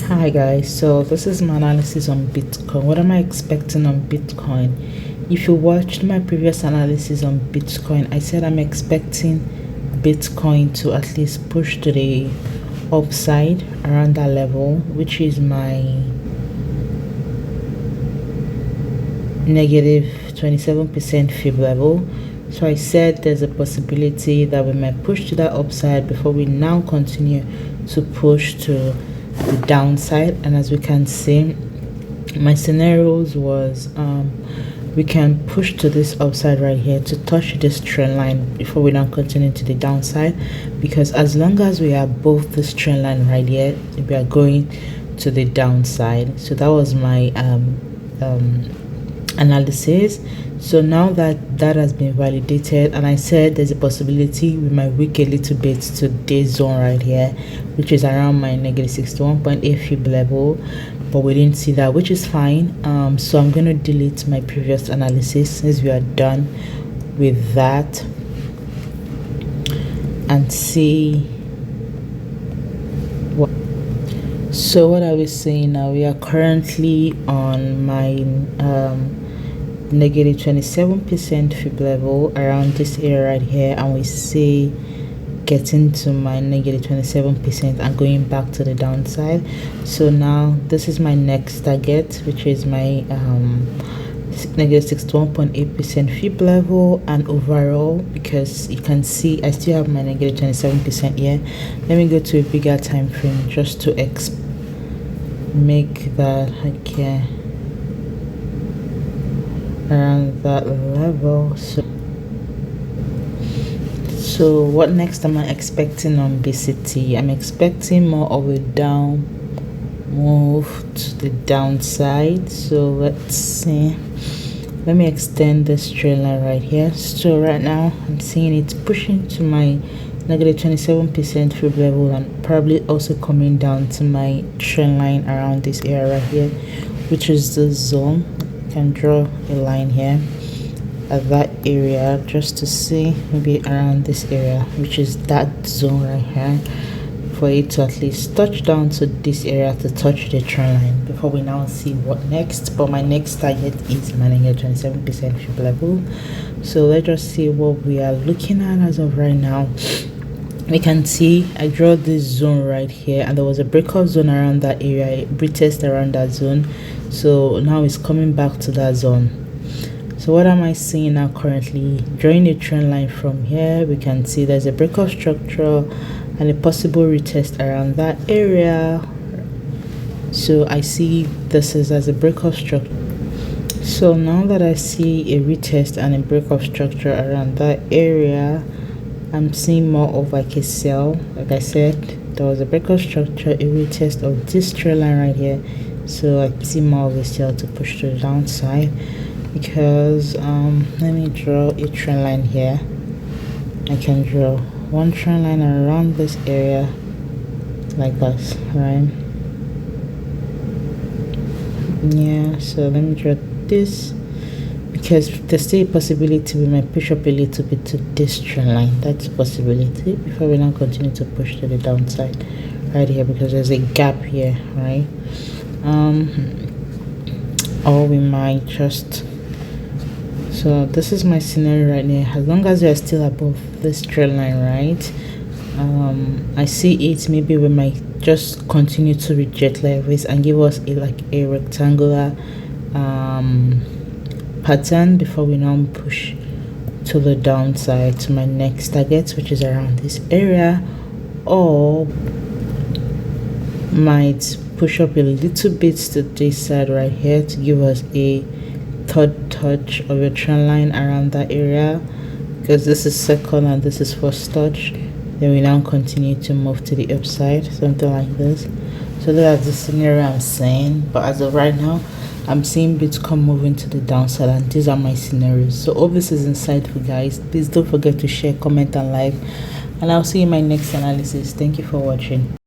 Hi guys, so this is my analysis on Bitcoin. What am I expecting on Bitcoin? If you watched my previous analysis on Bitcoin, I said I'm expecting Bitcoin to at least push to the upside around that level, which is my negative 27% fib level. So I said there's a possibility that we might push to that upside before we now continue to push to the downside. And as we can see, my scenarios was we can push to this upside right here to touch this trend line before we now continue to the downside, because as long as we are above this trend line right here, we are going to the downside. So that was my analysis. So now that that has been validated, and I said there's a possibility we might weak a little bit to this zone right here, which is around my negative 61.8 fib level, but we didn't see that, which is fine. So I'm going to delete my previous analysis since we are done with that, and see what. So what are we saying now? We are currently on my negative 27% fib level around this area right here, and we see getting to my negative 27% and going back to the downside. So now this is my next target, which is my negative 61.8% fib level. And overall, because you can see I still have my negative 27% here, let me go to a bigger time frame just to make that okay around that level. So what next am I expecting on BCT? I'm expecting more of a down move to the downside. So let's see, let me extend this trend line right here. So right now I'm seeing it's pushing to my negative 27% fib level, and probably also coming down to my trend line around this area right here, which is the zone. Can draw a line here at that area just to see, maybe around this area, which is that zone right here, for it to at least touch down to this area to touch the trend line before we now see what next. But my next target is my negative 27% fib level. So let's just see what we are looking at as of right now. We can see I draw this zone right here, and there was a breakout zone around that area, a retest around that zone. So now it's coming back to that zone. So what am I seeing now currently? Drawing a trend line from here, we can see there's a breakout structure and a possible retest around that area. So I see this is as a breakout structure. So now that I see a retest and a breakout structure around that area, I'm seeing more of like a sell. Like I said, there was a breakout structure, a retest of this trend line right here. So I see more of a sell to push to the downside, because let me draw a trend line here. I can draw one trend line around this area like this, right? Yeah, so let me draw this, because there's still a possibility we might push up a little bit to this trend line. That's a possibility before we now continue to push to the downside right here, because there's a gap here, right? Or we might just, so this is my scenario right now. As long as we are still above this trend line, right, I see it, maybe we might just continue to reject levels and give us a rectangular pattern before we now push to the downside to my next target, which is around this area, or might push up a little bit to this side right here to give us a third touch of a trend line around that area, because this is second and this is first touch. Then we now continue to move to the upside, something like this. So that's the scenario I'm saying. But as of right now, I'm seeing Bitcoin moving to the downside, and these are my scenarios. So hope this is insightful, guys. Please don't forget to share, comment, and like, and I'll see you in my next analysis. Thank you for watching.